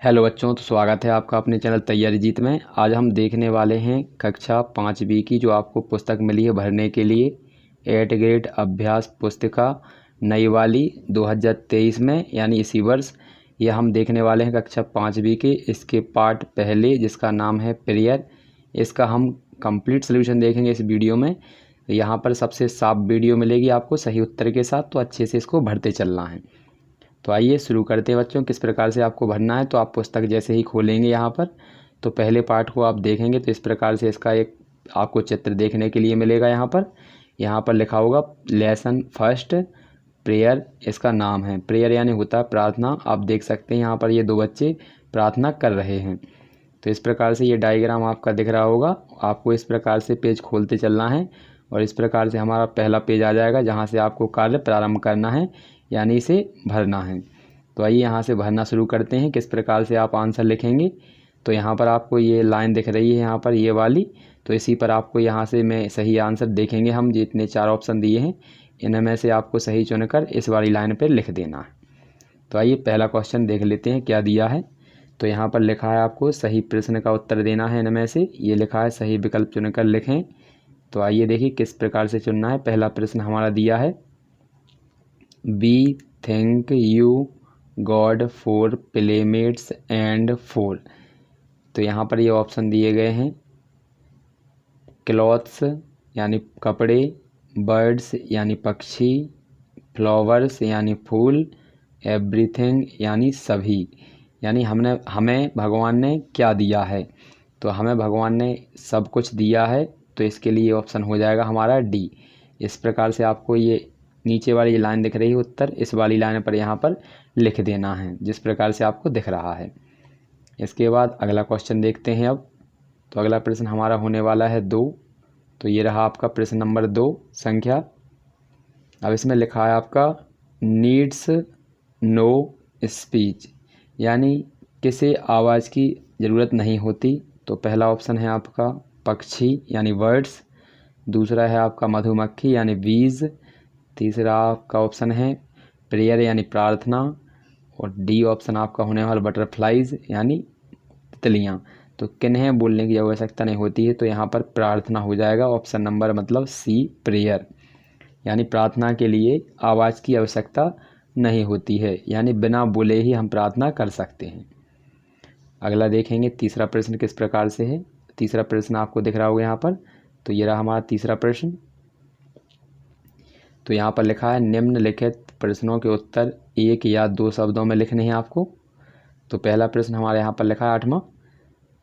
Hello बच्चों, तो स्वागत है आपका अपने चैनल तैयारी जीत में। आज हम देखने वाले हैं कक्षा 5B की जो आपको पुस्तक मिली है भरने के लिए 8th ग्रेड अभ्यास पुस्तिका नई वाली 2023 में, यानी इसी वर्ष। ये हम देखने वाले हैं कक्षा 5B के इसके पार्ट पहले, जिसका नाम है प्रेयर। इसका हम कंप्लीट सोल्यूशन देखेंगे इस वीडियो में। यहाँ पर सबसे साफ वीडियो मिलेगी आपको सही उत्तर के साथ, तो अच्छे से इसको भरते चलना है। तो आइए शुरू करते हैं बच्चों, किस प्रकार से आपको भरना है। तो आप पुस्तक जैसे ही खोलेंगे यहाँ पर, तो पहले पार्ट को आप देखेंगे तो इस प्रकार से इसका एक आपको चित्र देखने के लिए मिलेगा। यहाँ पर लिखा होगा लेसन फर्स्ट प्रेयर, इसका नाम है। प्रेयर यानी होता है प्रार्थना। आप देख सकते हैं यहाँ पर ये दो बच्चे प्रार्थना कर रहे हैं। तो इस प्रकार से ये डायग्राम आपका दिख रहा होगा। आपको इस प्रकार से पेज खोलते चलना है और इस प्रकार से हमारा पहला पेज आ जाएगा, जहाँ से आपको कार्य प्रारंभ करना है, यानी इसे भरना है। तो आइए यहाँ से भरना शुरू करते हैं। किस प्रकार से आप आंसर लिखेंगे, तो यहाँ पर आपको ये लाइन दिख रही है यहाँ पर ये वाली, तो इसी पर आपको यहाँ से मैं सही आंसर देखेंगे। हम जितने 4 ऑप्शन दिए हैं इनमें से आपको सही चुनकर इस वाली लाइन पर लिख देना है। तो आइए पहला क्वेश्चन देख लेते हैं क्या दिया है। तो यहाँ पर लिखा है आपको सही प्रश्न का उत्तर देना है। इनमें से ये लिखा है सही विकल्प चुनकर लिखें। तो आइए देखिए किस प्रकार से चुनना है। पहला प्रश्न हमारा दिया है we thank you God for playmates and for. तो यहाँ पर ये ऑप्शन दिए गए हैं क्लॉथ्स यानी कपड़े, बर्ड्स यानी पक्षी, फ्लावर्स यानी फूल, एवरीथिंग यानी सभी। यानी हमें भगवान ने क्या दिया है, तो हमें भगवान ने सब कुछ दिया है। तो इसके लिए ऑप्शन हो जाएगा हमारा डी। इस प्रकार से आपको ये नीचे वाली लाइन दिख रही है उत्तर, इस वाली लाइन पर यहाँ पर लिख देना है जिस प्रकार से आपको दिख रहा है। इसके बाद अगला क्वेश्चन देखते हैं अब। तो अगला प्रश्न हमारा होने वाला है 2। तो ये रहा आपका प्रश्न नंबर 2 संख्या। अब इसमें लिखा है आपका नीड्स नो स्पीच, यानी किसे आवाज़ की ज़रूरत नहीं होती। तो पहला ऑप्शन है आपका पक्षी यानी बर्ड्स, दूसरा है आपका मधुमक्खी यानी बीज, तीसरा आपका ऑप्शन है प्रेयर यानी प्रार्थना, और डी ऑप्शन आपका होने वाला बटरफ्लाइज यानी तितलियाँ। तो किन्हें बोलने की आवश्यकता नहीं होती है, तो यहाँ पर प्रार्थना हो जाएगा। ऑप्शन नंबर मतलब सी प्रेयर, यानी प्रार्थना के लिए आवाज़ की आवश्यकता नहीं होती है, यानी बिना बोले ही हम प्रार्थना कर सकते हैं। अगला देखेंगे तीसरा प्रश्न किस प्रकार से है। तीसरा प्रश्न आपको दिख रहा होगा यहाँ पर। तो ये रहा हमारा तीसरा प्रश्न। तो यहाँ पर लिखा है निम्नलिखित प्रश्नों के उत्तर 1 या 2 शब्दों में लिखने हैं आपको। तो पहला प्रश्न हमारे यहाँ पर लिखा है 8वां,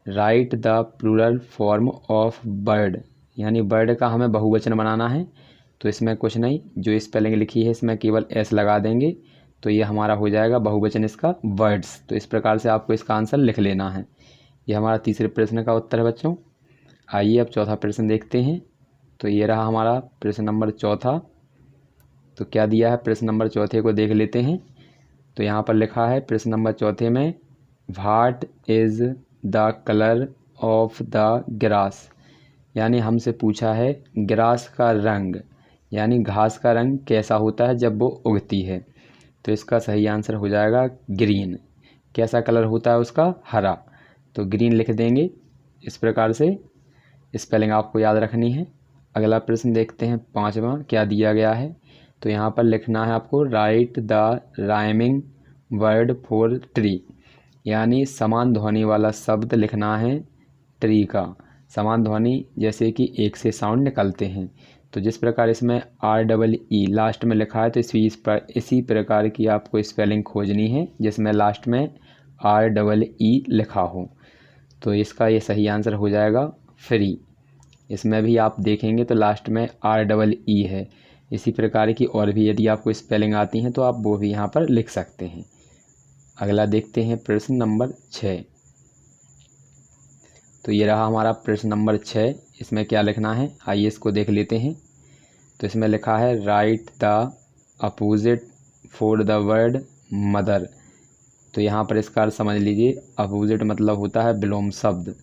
right the plural form of bird, यानी बर्ड का हमें बहुवचन बनाना है। तो इसमें कुछ नहीं, जो स्पेलिंग लिखी है इसमें केवल एस लगा देंगे, तो ये हमारा हो जाएगा बहुवचन इसका बर्ड्स। तो इस प्रकार से आपको इसका आंसर लिख लेना है। ये हमारा तीसरे प्रश्न का उत्तर है बच्चों। आइए अब चौथा प्रश्न देखते हैं। तो ये रहा हमारा प्रश्न नंबर 4। तो क्या दिया है प्रश्न नंबर 4 को देख लेते हैं। तो यहाँ पर लिखा है प्रश्न नंबर 4 में what is the colour of the grass, यानी हमसे पूछा है ग्रास का रंग, यानी घास का रंग कैसा होता है जब वो उगती है। तो इसका सही आंसर हो जाएगा ग्रीन। कैसा कलर होता है उसका, हरा। तो ग्रीन लिख देंगे। इस प्रकार से स्पेलिंग आपको याद रखनी है। अगला प्रश्न देखते हैं 5वां क्या दिया गया है। तो यहाँ पर लिखना है आपको right the rhyming word for tree, यानी समान ध्वनि वाला शब्द लिखना है ट्री का। समान ध्वनि जैसे कि एक से साउंड निकलते हैं। तो जिस प्रकार इसमें REE लास्ट में लिखा है, तो इसी प्रकार की आपको स्पेलिंग खोजनी है जिसमें लास्ट में REE लिखा हो। तो इसका ये सही आंसर हो जाएगा फ्री। इसमें भी आप देखेंगे तो लास्ट में REE है। इसी प्रकार की और भी यदि आपको स्पेलिंग आती हैं तो आप वो भी यहाँ पर लिख सकते हैं। अगला देखते हैं प्रश्न नंबर 6। तो ये रहा हमारा प्रश्न नंबर 6। इसमें क्या लिखना है आइए इसको देख लेते हैं। तो इसमें लिखा है right the opposite for the word mother. तो यहाँ पर इसका अर्थ समझ लीजिए, अपोजिट मतलब होता है विलोम शब्द।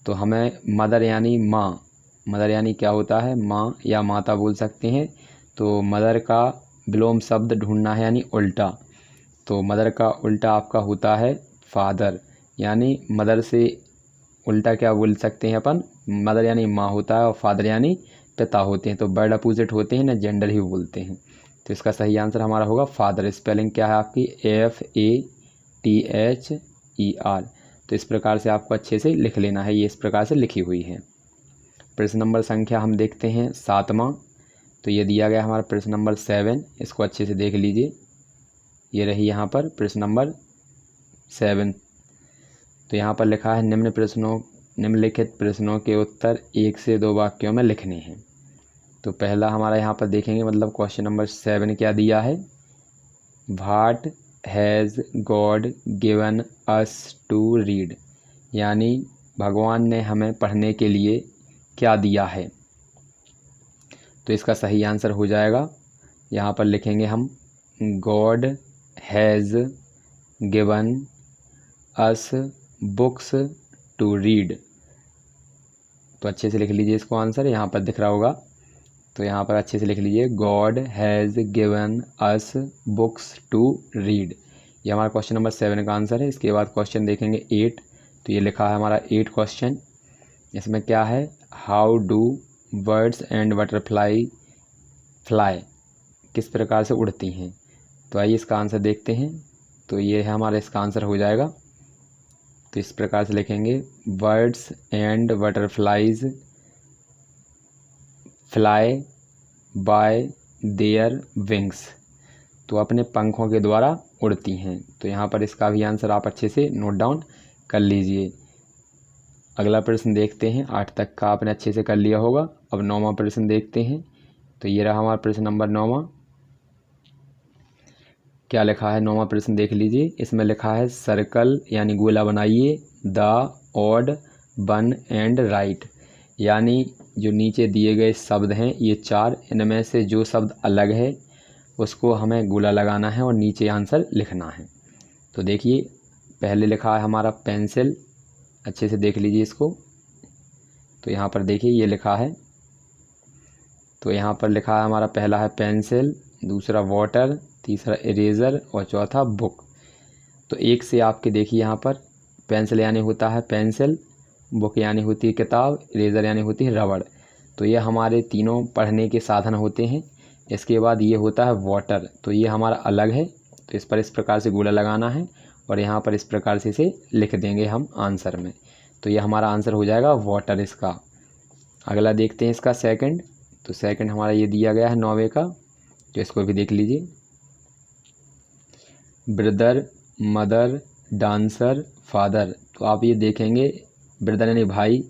तो हमें मदर यानी माँ, मदर यानी क्या होता है, माँ या माता बोल सकते हैं। तो मदर का विलोम शब्द ढूंढना है यानी उल्टा। तो मदर का उल्टा आपका होता है फादर, यानी मदर से उल्टा क्या बोल सकते हैं अपन, मदर यानी माँ होता है और फादर यानी पिता होते हैं, तो वर्ड अपोजिट होते हैं ना, जेंडर ही बोलते हैं। तो इसका सही आंसर हमारा होगा फादर। स्पेलिंग क्या है आपकी, FATHER। तो इस प्रकार से आपको अच्छे से लिख लेना है, ये इस प्रकार से लिखी हुई है। प्रश्न नंबर संख्या हम देखते हैं 7वां। तो ये दिया गया हमारा प्रश्न नंबर 7, इसको अच्छे से देख लीजिए। ये रही यहाँ पर प्रश्न नंबर 7। तो यहाँ पर लिखा है निम्नलिखित प्रश्नों के उत्तर 1 से 2 वाक्यों में लिखने हैं। तो पहला हमारा यहाँ पर देखेंगे, मतलब क्वेश्चन नंबर 7 क्या दिया है, what has God given us to read, यानी भगवान ने हमें पढ़ने के लिए क्या दिया है। तो इसका सही आंसर हो जाएगा, यहाँ पर लिखेंगे हम God has given us books to read. तो अच्छे से लिख लीजिए इसको, आंसर यहाँ पर दिख रहा होगा। तो यहाँ पर अच्छे से लिख लीजिए, God has given us books to read. ये हमारा क्वेश्चन नंबर 7 का आंसर है। इसके बाद क्वेश्चन देखेंगे 8। तो ये लिखा है हमारा 8 क्वेश्चन। इसमें क्या है, how do birds and butterfly fly, किस प्रकार से उड़ती हैं। तो आइए इसका आंसर देखते हैं। तो ये है हमारा इसका आंसर हो जाएगा। तो इस प्रकार से लिखेंगे, birds and butterflies fly bye their wings. तो अपने पंखों के द्वारा उड़ती हैं। तो यहाँ पर इसका भी आंसर आप अच्छे से नोट डाउन कर लीजिए। अगला प्रश्न देखते हैं, 8 तक का आपने अच्छे से कर लिया होगा। अब 9वां प्रश्न देखते हैं। तो ये रहा हमारा प्रश्न नंबर 9वां। क्या लिखा है 9वां प्रश्न देख लीजिए। इसमें लिखा है सर्कल यानी गोला बनाइए, the odd one and right, यानी जो नीचे दिए गए शब्द हैं ये 4, इनमें से जो शब्द अलग है उसको हमें गोला लगाना है और नीचे आंसर लिखना है। तो देखिए पहले लिखा है हमारा पेंसिल, अच्छे से देख लीजिए इसको। तो यहाँ पर देखिए ये लिखा है। तो यहाँ पर लिखा है हमारा पहला है पेंसिल, दूसरा वाटर, तीसरा इरेज़र और चौथा बुक। तो एक से आपके देखिए यहाँ पर पेंसिल यानी होता है पेंसिल, बुक यानी होती है किताब, इरेज़र यानी होती है रबड़। तो ये हमारे तीनों पढ़ने के साधन होते हैं। इसके बाद ये होता है वाटर, तो ये हमारा अलग है। तो इस पर इस प्रकार से गोला लगाना है और यहाँ पर इस प्रकार से इसे लिख देंगे हम आंसर में। तो ये हमारा आंसर हो जाएगा वाटर इसका। अगला देखते हैं इसका सेकंड। तो सेकंड हमारा ये दिया गया है 9वें का, तो इसको भी देख लीजिए। Brother, mother, dancer, father. तो आप ये देखेंगे, ब्रदर यानी भाई,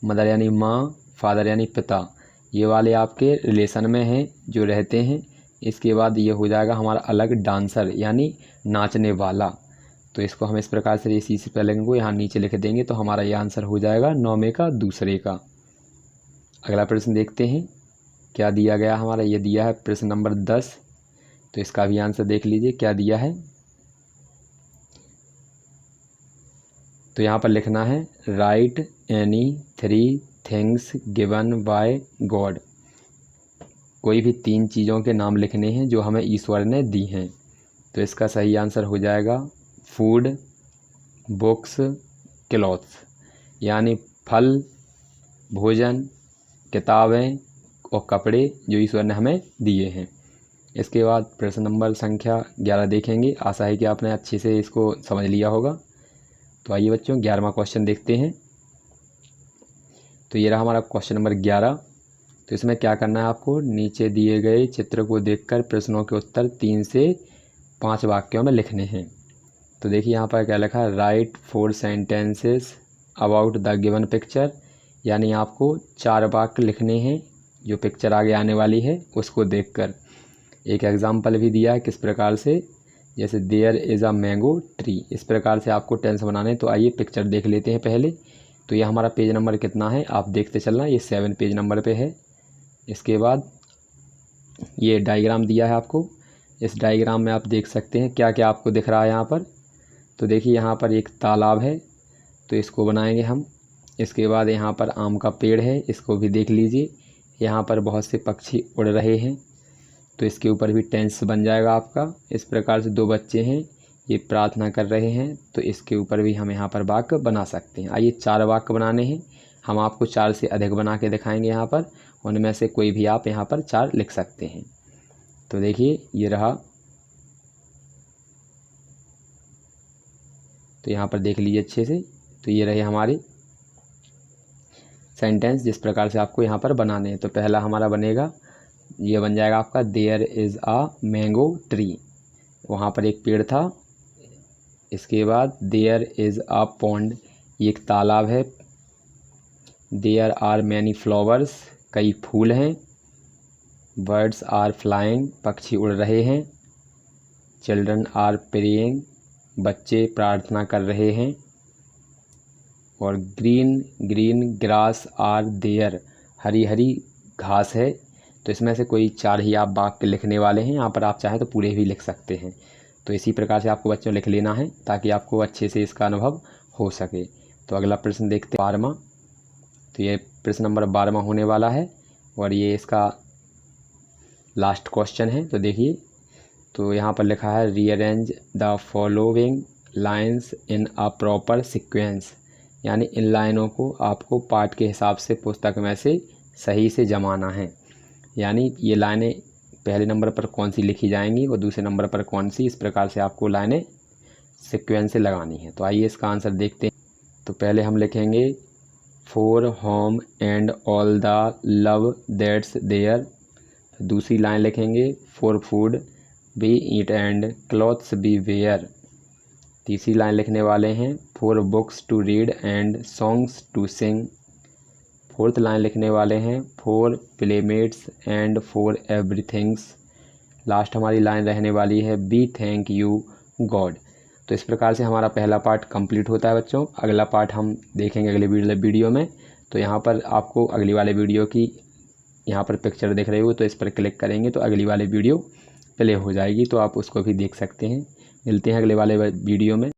मदर यानी माँ, फादर यानी पिता, ये वाले आपके रिलेशन में हैं जो रहते हैं। इसके बाद ये हो जाएगा हमारा अलग डांसर यानी नाचने वाला। तो इसको हम इस प्रकार से इसी स्पेलिंग को यहाँ नीचे लिख देंगे। तो हमारा ये आंसर हो जाएगा 9वें का दूसरे का। अगला प्रश्न देखते हैं क्या दिया गया हमारा, ये दिया है प्रश्न नंबर 10। तो इसका भी आंसर देख लीजिए क्या दिया है। तो यहाँ पर लिखना है right any 3 things given by God. कोई भी 3 चीज़ों के नाम लिखने हैं जो हमें ईश्वर ने दी हैं। तो इसका सही आंसर हो जाएगा फूड, बुक्स, क्लॉथ्स, यानी फल, भोजन, किताबें और कपड़े जो ईश्वर ने हमें दिए हैं। इसके बाद प्रश्न नंबर संख्या 11 देखेंगे। आशा है कि आपने अच्छे से इसको समझ लिया होगा। तो आइए बच्चों 11वां क्वेश्चन देखते हैं। तो ये रहा हमारा क्वेश्चन नंबर 11। तो इसमें क्या करना है आपको, नीचे दिए गए चित्र को देखकर प्रश्नों के उत्तर 3 से 5 वाक्यों में लिखने हैं। तो देखिए यहाँ पर क्या लिखा है, right 4 sentences about the given picture, यानी आपको 4 वाक्य लिखने हैं जो पिक्चर आगे आने वाली है उसको देखकर। एक एग्जाम्पल भी दिया है किस प्रकार से, जैसे there is a mango tree, इस प्रकार से आपको टेंस बनाने। तो आइए पिक्चर देख लेते हैं पहले। तो ये हमारा पेज नंबर कितना है आप देखते चलना, ये 7 पेज नंबर पे है। इसके बाद ये डायग्राम दिया है आपको। इस डायग्राम में आप देख सकते हैं क्या क्या आपको दिख रहा है यहाँ पर। तो देखिए यहाँ पर एक तालाब है, तो इसको बनाएंगे हम। इसके बाद यहाँ पर आम का पेड़ है, इसको भी देख लीजिए। यहाँ पर बहुत से पक्षी उड़ रहे हैं, तो इसके ऊपर भी टेंस बन जाएगा आपका। इस प्रकार से 2 बच्चे हैं, ये प्रार्थना कर रहे हैं, तो इसके ऊपर भी हम यहाँ पर वाक्य बना सकते हैं। आइए 4 वाक्य बनाने हैं। हम आपको 4 से अधिक बना के दिखाएंगे यहाँ पर, उनमें से कोई भी आप यहाँ पर 4 लिख सकते हैं। तो देखिए ये रहा, तो यहाँ पर देख लीजिए अच्छे से। तो ये रहे हमारे सेंटेंस, जिस प्रकार से आपको यहाँ पर बनाने हैं। तो पहला हमारा बनेगा, ये बन जाएगा आपका, there is a mango tree, वहाँ पर एक पेड़ था। इसके बाद देयर इज़ आ पॉन्ड, ये एक तालाब है। देयर आर मैनी फ्लावर्स, कई फूल हैं। बर्ड्स आर फ्लाइंग, पक्षी उड़ रहे हैं। चिल्ड्रन आर प्रेइंग, बच्चे प्रार्थना कर रहे हैं। और green green grass are there, हरी हरी घास है। तो इसमें से कोई 4 ही आप वाक्य लिखने वाले हैं। यहाँ पर आप चाहें तो पूरे भी लिख सकते हैं। तो इसी प्रकार से आपको बच्चों लिख लेना है, ताकि आपको अच्छे से इसका अनुभव हो सके। तो अगला प्रश्न देखते हैं, 12वां। तो ये प्रश्न नंबर 12वां होने वाला है, और ये इसका लास्ट क्वेश्चन है। तो देखिए, तो यहाँ पर लिखा है, rearrange the following lines in a proper sequence, यानी इन लाइनों को आपको पाठ के हिसाब से पुस्तक में से सही से जमाना है। यानी ये लाइनें पहले नंबर पर कौन सी लिखी जाएंगी और दूसरे नंबर पर कौन सी, इस प्रकार से आपको लाइनें सीक्वेंस से लगानी है। तो आइए इसका आंसर देखते हैं। तो पहले हम लिखेंगे, for home and all the love that's there. दूसरी लाइन लिखेंगे, for food be eat and clothes be wear. तीसरी लाइन लिखने वाले हैं, for books to read and songs to sing. Fourth line लिखने वाले हैं, for playmates and for everythings. Last हमारी लाइन रहने वाली है, बी थैंक यू गॉड। तो इस प्रकार से हमारा पहला पार्ट कंप्लीट होता है बच्चों। अगला पार्ट हम देखेंगे अगले वीडियो में। तो यहाँ पर आपको अगली वाले वीडियो की यहाँ पर पिक्चर देख रहे हो, तो इस पर क्लिक करेंगे तो अगली वाली वीडियो प्ले हो जाएगी, तो आप उसको भी देख सकते हैं। मिलते हैं अगले वाले वीडियो में।